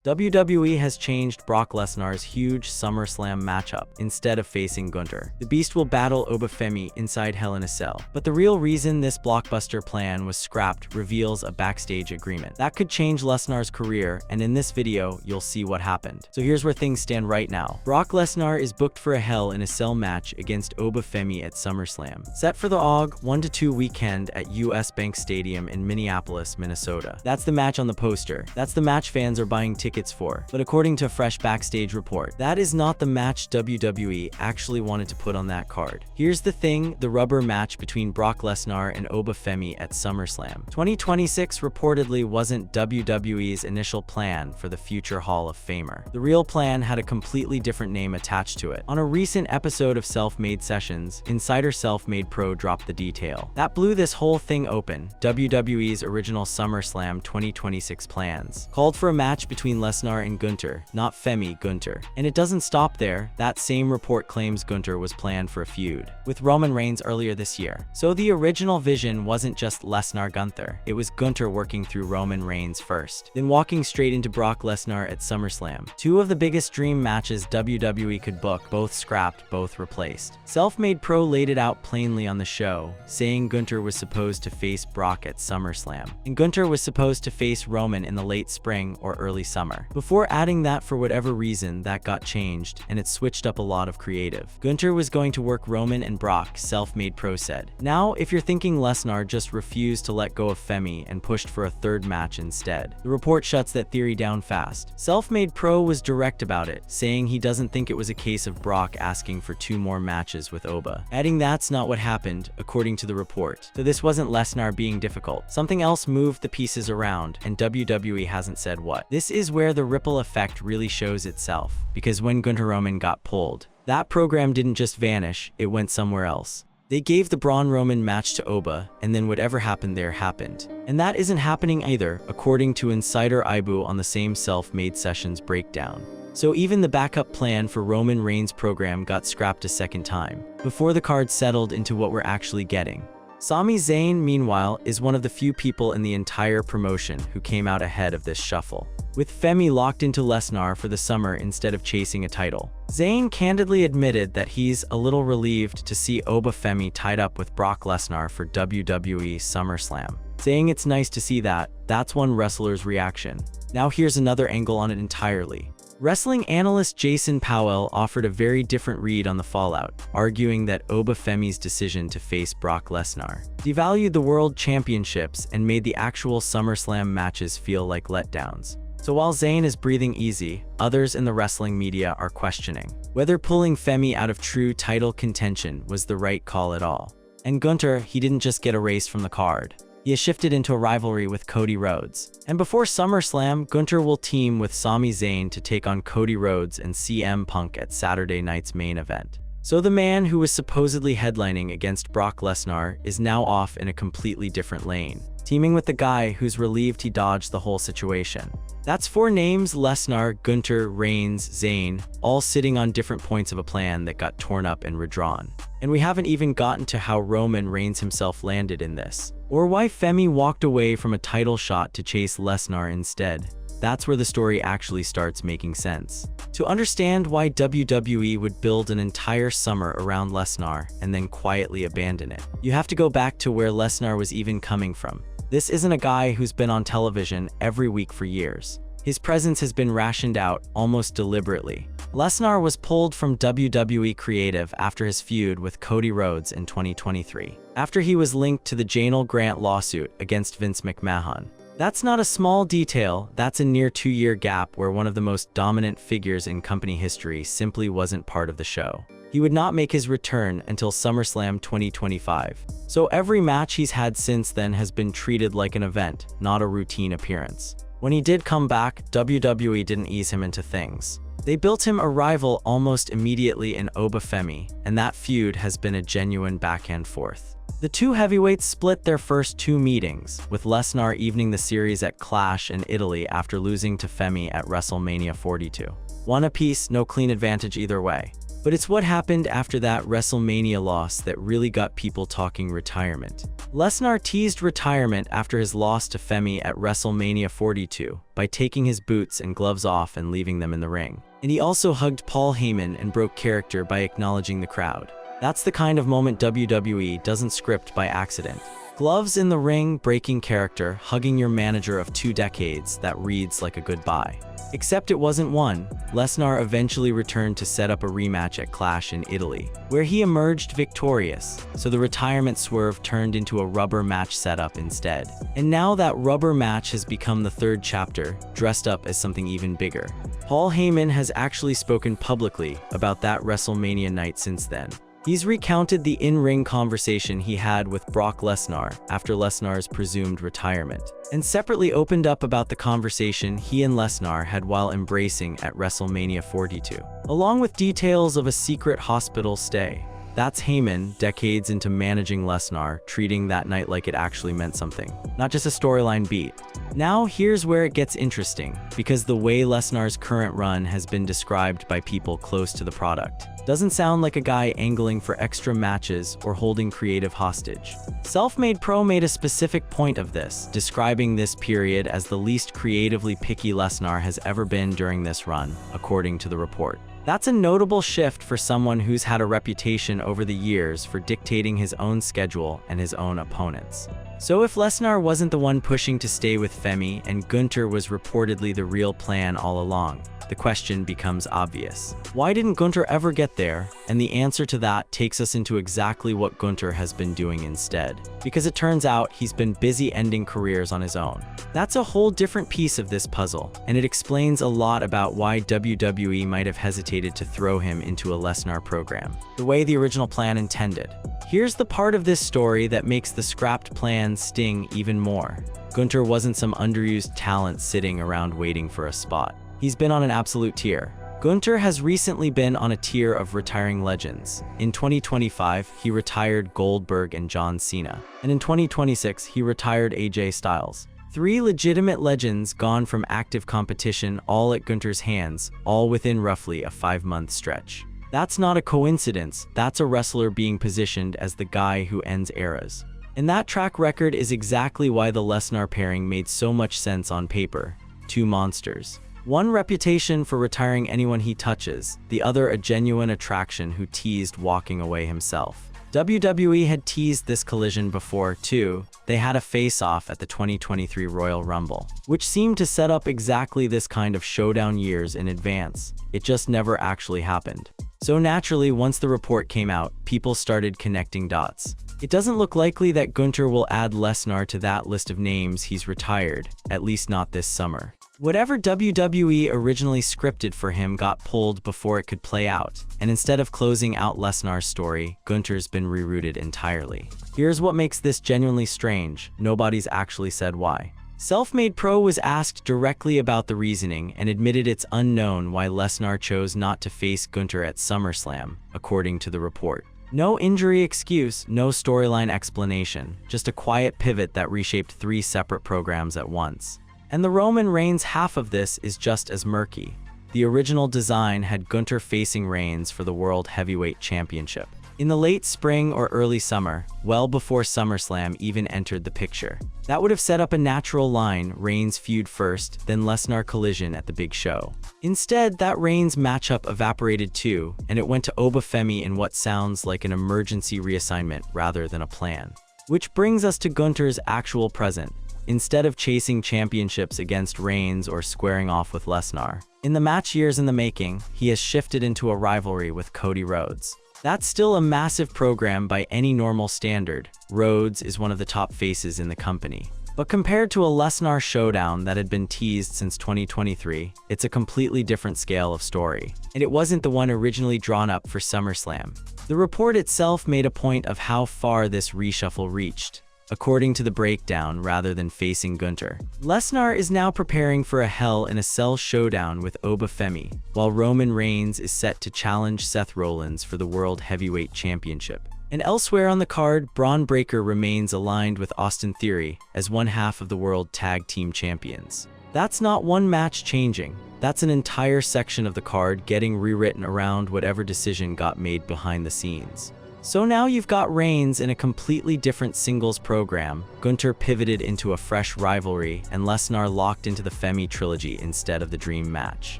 WWE has changed Brock Lesnar's huge SummerSlam matchup. Instead of facing Gunther, the Beast will battle Obafemi inside Hell in a Cell. But the real reason this blockbuster plan was scrapped reveals a backstage agreement that could change Lesnar's career, and in this video, you'll see what happened. So here's where things stand right now. Brock Lesnar is booked for a Hell in a Cell match against Obafemi at SummerSlam, set for the Aug. 1-2 weekend at US Bank Stadium in Minneapolis, Minnesota. That's the match on the poster. That's the match fans are buying tickets for. But according to a fresh backstage report, that is not the match WWE actually wanted to put on that card. Here's the thing, the rubber match between Brock Lesnar and Obafemi at SummerSlam 2026 reportedly wasn't WWE's initial plan for the future Hall of Famer. The real plan had a completely different name attached to it. On a recent episode of Self-Made Sessions, insider Self-Made Pro dropped the detail that blew this whole thing open. WWE's original SummerSlam 2026 plans called for a match between Lesnar and Gunther, not Femi Gunther. And it doesn't stop there. That same report claims Gunther was planned for a feud with Roman Reigns earlier this year. So the original vision wasn't just Lesnar Gunther, it was Gunther working through Roman Reigns first, then walking straight into Brock Lesnar at SummerSlam. Two of the biggest dream matches WWE could book, both scrapped, both replaced. Self-Made Pro laid it out plainly on the show, saying Gunther was supposed to face Brock at SummerSlam, and Gunther was supposed to face Roman in the late spring or early summer. Before adding that, for whatever reason, that got changed, and it switched up a lot of creative. Gunther was going to work Roman and Brock, Self-Made Pro said. Now, if you're thinking Lesnar just refused to let go of Femi and pushed for a third match instead, the report shuts that theory down fast. Self-Made Pro was direct about it, saying he doesn't think it was a case of Brock asking for 2 more matches with Oba, adding that's not what happened, according to the report. So this wasn't Lesnar being difficult. Something else moved the pieces around, and WWE hasn't said what. This is where the ripple effect really shows itself, because when Gunther Roman got pulled, that program didn't just vanish, it went somewhere else. They gave the Braun Roman match to Oba, and then whatever happened there happened. And that isn't happening either, according to insider Ibu on the same Self-Made Sessions breakdown. So even the backup plan for Roman Reigns' program got scrapped a second time, before the card settled into what we're actually getting. Sami Zayn, meanwhile, is one of the few people in the entire promotion who came out ahead of this shuffle, with Femi locked into Lesnar for the summer instead of chasing a title. Zayn candidly admitted that he's a little relieved to see Obafemi tied up with Brock Lesnar for WWE SummerSlam, saying it's nice to see that. That's one wrestler's reaction. Now here's another angle on it entirely. Wrestling analyst Jason Powell offered a very different read on the fallout, arguing that Obafemi's decision to face Brock Lesnar devalued the World Championships and made the actual SummerSlam matches feel like letdowns. So while Zayn is breathing easy, others in the wrestling media are questioning whether pulling Femi out of true title contention was the right call at all. And Gunther, he didn't just get erased from the card. He has shifted into a rivalry with Cody Rhodes. And before SummerSlam, Gunther will team with Sami Zayn to take on Cody Rhodes and CM Punk at Saturday night's main event. So the man who was supposedly headlining against Brock Lesnar is now off in a completely different lane, teaming with the guy who's relieved he dodged the whole situation. That's 4 names: Lesnar, Gunther, Reigns, Zayn, all sitting on different points of a plan that got torn up and redrawn. And we haven't even gotten to how Roman Reigns himself landed in this, or why Femi walked away from a title shot to chase Lesnar instead. That's where the story actually starts making sense. To understand why WWE would build an entire summer around Lesnar and then quietly abandon it, you have to go back to where Lesnar was even coming from. This isn't a guy who's been on television every week for years. His presence has been rationed out, almost deliberately. Lesnar was pulled from WWE Creative after his feud with Cody Rhodes in 2023, after he was linked to the Janelle Grant lawsuit against Vince McMahon. That's not a small detail, that's a near 2-year gap where one of the most dominant figures in company history simply wasn't part of the show. He would not make his return until SummerSlam 2025. So every match he's had since then has been treated like an event, not a routine appearance. When he did come back, WWE didn't ease him into things. They built him a rival almost immediately in Obafemi, and that feud has been a genuine back and forth. The 2 heavyweights split their first 2 meetings, with Lesnar evening the series at Clash in Italy after losing to Femi at WrestleMania 42. 1 apiece, no clean advantage either way. But it's what happened after that WrestleMania loss that really got people talking retirement. Lesnar teased retirement after his loss to Femi at WrestleMania 42 by taking his boots and gloves off and leaving them in the ring. And he also hugged Paul Heyman and broke character by acknowledging the crowd. That's the kind of moment WWE doesn't script by accident. Gloves in the ring, breaking character, hugging your manager of 2 decades, that reads like a goodbye. Except it wasn't one. Lesnar eventually returned to set up a rematch at Clash in Italy, where he emerged victorious, so the retirement swerve turned into a rubber match setup instead. And now that rubber match has become the 3rd chapter, dressed up as something even bigger. Paul Heyman has actually spoken publicly about that WrestleMania night since then. He's recounted the in-ring conversation he had with Brock Lesnar after Lesnar's presumed retirement, and separately opened up about the conversation he and Lesnar had while embracing at WrestleMania 42, along with details of a secret hospital stay. That's Heyman, decades into managing Lesnar, treating that night like it actually meant something, not just a storyline beat. Now here's where it gets interesting, because the way Lesnar's current run has been described by people close to the product doesn't sound like a guy angling for extra matches or holding creative hostage. Self-Made Pro made a specific point of this, describing this period as the least creatively picky Lesnar has ever been during this run, according to the report. That's a notable shift for someone who's had a reputation over the years for dictating his own schedule and his own opponents. So if Lesnar wasn't the one pushing to stay with Femi and Gunther was reportedly the real plan all along, the question becomes obvious. Why didn't Gunther ever get there? And the answer to that takes us into exactly what Gunther has been doing instead. Because it turns out he's been busy ending careers on his own. That's a whole different piece of this puzzle, and it explains a lot about why WWE might have hesitated to throw him into a Lesnar program, the way the original plan intended. Here's the part of this story that makes the scrapped plan sting even more. Gunther wasn't some underused talent sitting around waiting for a spot. He's been on an absolute tear. Gunther has recently been on a tier of retiring legends. In 2025, he retired Goldberg and John Cena. And in 2026, he retired AJ Styles. 3 legitimate legends gone from active competition, all at Gunther's hands, all within roughly a 5-month stretch. That's not a coincidence, that's a wrestler being positioned as the guy who ends eras. And that track record is exactly why the Lesnar pairing made so much sense on paper. 2 monsters. One reputation for retiring anyone he touches, the other a genuine attraction who teased walking away himself. WWE had teased this collision before, too. They had a face-off at the 2023 Royal Rumble, which seemed to set up exactly this kind of showdown years in advance. It just never actually happened. So naturally, once the report came out, people started connecting dots. It doesn't look likely that Gunther will add Lesnar to that list of names he's retired, at least not this summer. Whatever WWE originally scripted for him got pulled before it could play out, and instead of closing out Lesnar's story, Gunther's been rerouted entirely. Here's what makes this genuinely strange: nobody's actually said why. Self-Made Pro was asked directly about the reasoning and admitted it's unknown why Lesnar chose not to face Gunther at SummerSlam, according to the report. No injury excuse, no storyline explanation, just a quiet pivot that reshaped 3 separate programs at once. And the Roman Reigns half of this is just as murky. The original design had Gunther facing Reigns for the World Heavyweight Championship in the late spring or early summer, well before SummerSlam even entered the picture. That would have set up a natural line: Reigns feud first, then Lesnar collision at the big show. Instead, that Reigns matchup evaporated too, and it went to Obafemi in what sounds like an emergency reassignment rather than a plan. Which brings us to Gunther's actual present. Instead of chasing championships against Reigns or squaring off with Lesnar, in the match years in the making, he has shifted into a rivalry with Cody Rhodes. That's still a massive program by any normal standard. Rhodes is one of the top faces in the company. But compared to a Lesnar showdown that had been teased since 2023, it's a completely different scale of story. And it wasn't the one originally drawn up for SummerSlam. The report itself made a point of how far this reshuffle reached. According to the breakdown, rather than facing Gunther, Lesnar is now preparing for a Hell in a Cell showdown with Obafemi, while Roman Reigns is set to challenge Seth Rollins for the World Heavyweight Championship. And elsewhere on the card, Braun Breaker remains aligned with Austin Theory as one half of the World Tag Team Champions. That's not one match changing. That's an entire section of the card getting rewritten around whatever decision got made behind the scenes. So now you've got Reigns in a completely different singles program, Gunther pivoted into a fresh rivalry, and Lesnar locked into the Femi trilogy instead of the Dream match.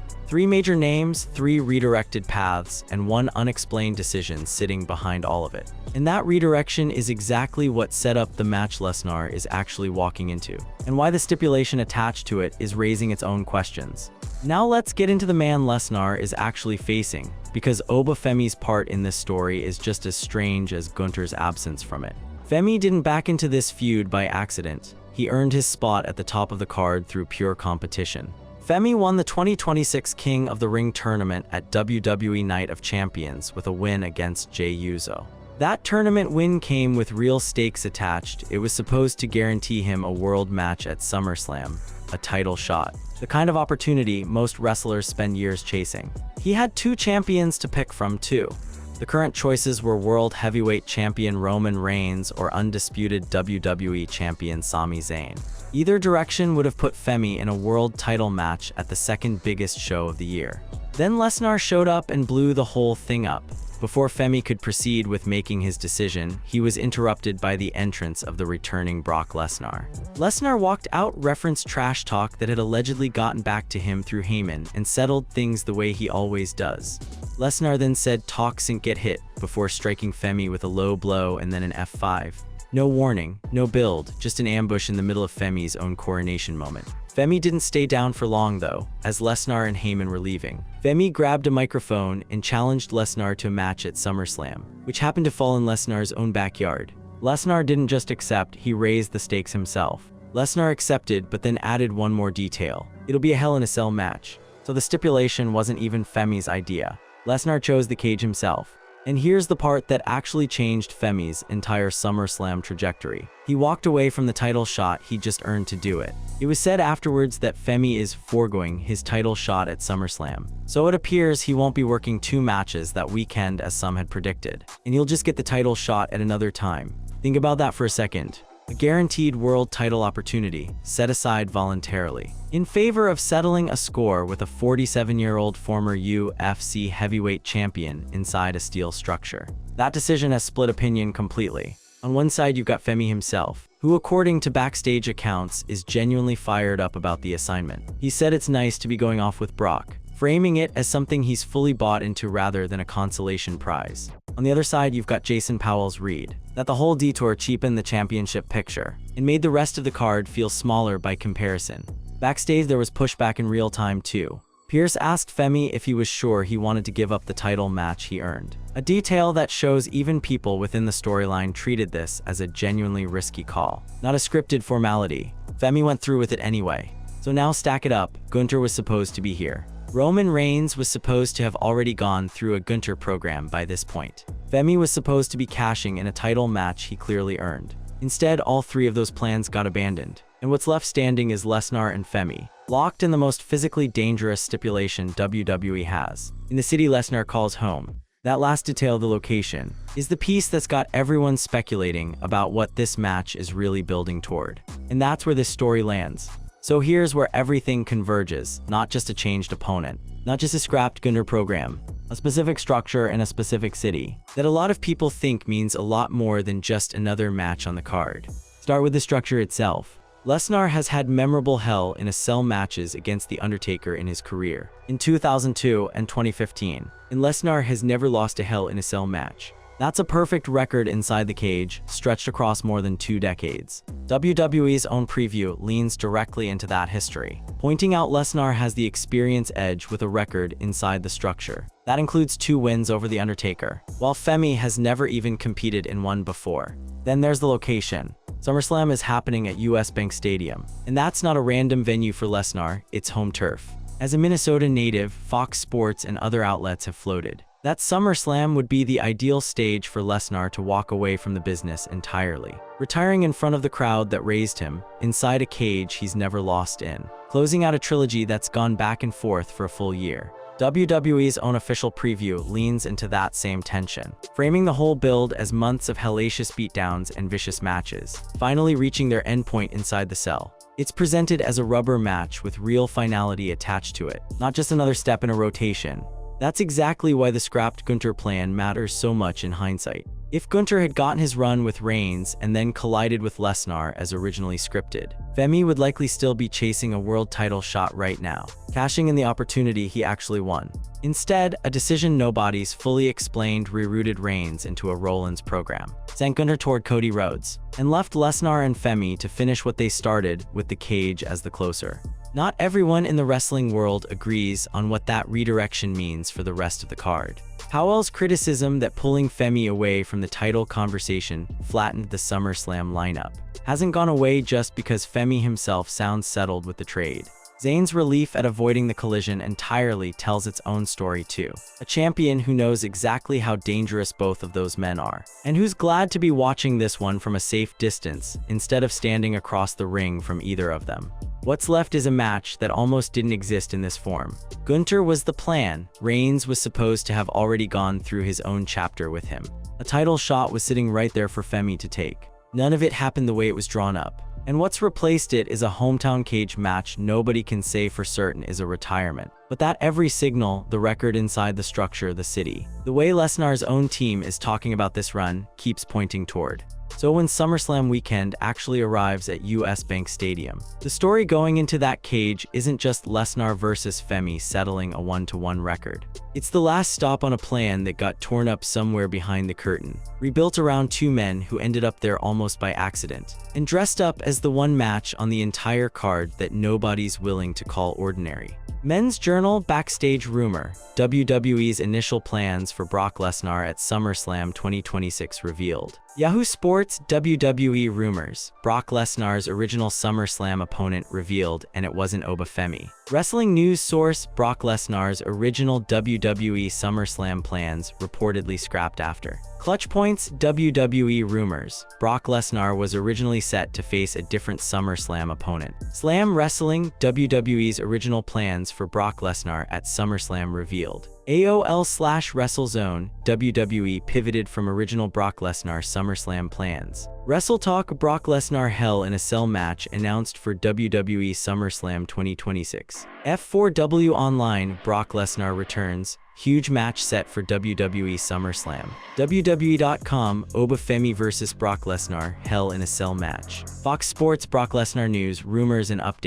3 major names, 3 redirected paths, and 1 unexplained decision sitting behind all of it. And that redirection is exactly what set up the match Lesnar is actually walking into, and why the stipulation attached to it is raising its own questions. Now let's get into the man Lesnar is actually facing, because Oba Femi's part in this story is just as strange as Gunther's absence from it. Femi didn't back into this feud by accident. He earned his spot at the top of the card through pure competition. Femi won the 2026 King of the Ring tournament at WWE Night of Champions with a win against Jey Uso. That tournament win came with real stakes attached. It was supposed to guarantee him a world match at SummerSlam, a title shot. The kind of opportunity most wrestlers spend years chasing. He had 2 champions to pick from too. The current choices were World Heavyweight Champion Roman Reigns or undisputed WWE Champion Sami Zayn. Either direction would have put Femi in a world title match at the second biggest show of the year. Then Lesnar showed up and blew the whole thing up. Before Femi could proceed with making his decision, he was interrupted by the entrance of the returning Brock Lesnar. Lesnar walked out, referenced trash talk that had allegedly gotten back to him through Heyman, and settled things the way he always does. Lesnar then said "talk sink get hit" before striking Femi with a low blow and then an F5. No warning, no build, just an ambush in the middle of Femi's own coronation moment. Femi didn't stay down for long though, as Lesnar and Heyman were leaving. Femi grabbed a microphone and challenged Lesnar to a match at SummerSlam, which happened to fall in Lesnar's own backyard. Lesnar didn't just accept, he raised the stakes himself. Lesnar accepted, but then added one more detail. It'll be a Hell in a Cell match. So the stipulation wasn't even Femi's idea. Lesnar chose the cage himself. And here's the part that actually changed Femi's entire SummerSlam trajectory. He walked away from the title shot he just earned to do it. It was said afterwards that Femi is foregoing his title shot at SummerSlam. So it appears he won't be working 2 matches that weekend as some had predicted. And he'll just get the title shot at another time. Think about that for a second. A guaranteed world title opportunity, set aside voluntarily, in favor of settling a score with a 47-year-old former UFC heavyweight champion inside a steel structure. That decision has split opinion completely. On one side you've got Femi himself, who according to backstage accounts is genuinely fired up about the assignment. He said it's nice to be going off with Brock, framing it as something he's fully bought into rather than a consolation prize. On the other side, you've got Jason Powell's read that the whole detour cheapened the championship picture and made the rest of the card feel smaller by comparison. Backstage, there was pushback in real time too. Pierce asked Femi if he was sure he wanted to give up the title match he earned. A detail that shows even people within the storyline treated this as a genuinely risky call, not a scripted formality. Femi went through with it anyway. So now stack it up, Gunther was supposed to be here. Roman Reigns was supposed to have already gone through a Gunther program by this point. Femi was supposed to be cashing in a title match he clearly earned. Instead, all 3 of those plans got abandoned. And what's left standing is Lesnar and Femi, locked in the most physically dangerous stipulation WWE has, in the city Lesnar calls home. That last detail, the location, is the piece that's got everyone speculating about what this match is really building toward. And that's where this story lands. So here's where everything converges, not just a changed opponent, not just a scrapped Gunther program, a specific structure in a specific city, that a lot of people think means a lot more than just another match on the card. Start with the structure itself. Lesnar has had memorable Hell in a Cell matches against The Undertaker in his career, in 2002 and 2015, and Lesnar has never lost a Hell in a Cell match. That's a perfect record inside the cage, stretched across more than 2 decades. WWE's own preview leans directly into that history, pointing out Lesnar has the experience edge with a record inside the structure. That includes 2 wins over The Undertaker, while Femi has never even competed in one before. Then there's the location. SummerSlam is happening at US Bank Stadium, and that's not a random venue for Lesnar, it's home turf. As a Minnesota native, Fox Sports and other outlets have floated that SummerSlam would be the ideal stage for Lesnar to walk away from the business entirely, retiring in front of the crowd that raised him, inside a cage he's never lost in, closing out a trilogy that's gone back and forth for a full year. WWE's own official preview leans into that same tension, framing the whole build as months of hellacious beatdowns and vicious matches, finally reaching their endpoint inside the cell. It's presented as a rubber match with real finality attached to it, not just another step in a rotation. That's exactly why the scrapped Gunther plan matters so much in hindsight. If Gunther had gotten his run with Reigns and then collided with Lesnar as originally scripted, Femi would likely still be chasing a world title shot right now, cashing in the opportunity he actually won. Instead, a decision nobody's fully explained rerouted Reigns into a Rollins program, sent Gunther toward Cody Rhodes, and left Lesnar and Femi to finish what they started with the cage as the closer. Not everyone in the wrestling world agrees on what that redirection means for the rest of the card. Powell's criticism that pulling Femi away from the title conversation flattened the SummerSlam lineup hasn't gone away just because Femi himself sounds settled with the trade. Zayn's relief at avoiding the collision entirely tells its own story too. A champion who knows exactly how dangerous both of those men are, and who's glad to be watching this one from a safe distance instead of standing across the ring from either of them. What's left is a match that almost didn't exist in this form. Gunther was the plan. Reigns was supposed to have already gone through his own chapter with him. A title shot was sitting right there for Femi to take. None of it happened the way it was drawn up. And what's replaced it is a hometown cage match nobody can say for certain is a retirement. But that every signal, the record inside the structure, the city, the way Lesnar's own team is talking about this run, keeps pointing toward. So when SummerSlam weekend actually arrives at US Bank Stadium, the story going into that cage isn't just Lesnar versus Femi settling a 1-to-1 record. It's the last stop on a plan that got torn up somewhere behind the curtain, rebuilt around two men who ended up there almost by accident, and dressed up as the one match on the entire card that nobody's willing to call ordinary. Men's Journal backstage rumor: WWE's initial plans for Brock Lesnar at SummerSlam 2026 revealed. Yahoo Sports WWE rumors: Brock Lesnar's original SummerSlam opponent revealed, and it wasn't Oba Femi. Wrestling news source: Brock Lesnar's original WWE SummerSlam plans reportedly scrapped after. Clutch Points WWE rumors: Brock Lesnar was originally set to face a different SummerSlam opponent. Slam Wrestling WWE's original plans for Brock Lesnar at SummerSlam revealed. AOL/WrestleZone WWE pivoted from original Brock Lesnar SummerSlam plans. WrestleTalk Brock Lesnar Hell in a Cell match announced for WWE SummerSlam 2026. F4W Online Brock Lesnar returns. Huge match set for WWE SummerSlam. WWE.com Oba Femi vs Brock Lesnar Hell in a Cell match. Fox Sports Brock Lesnar news, rumors and updates.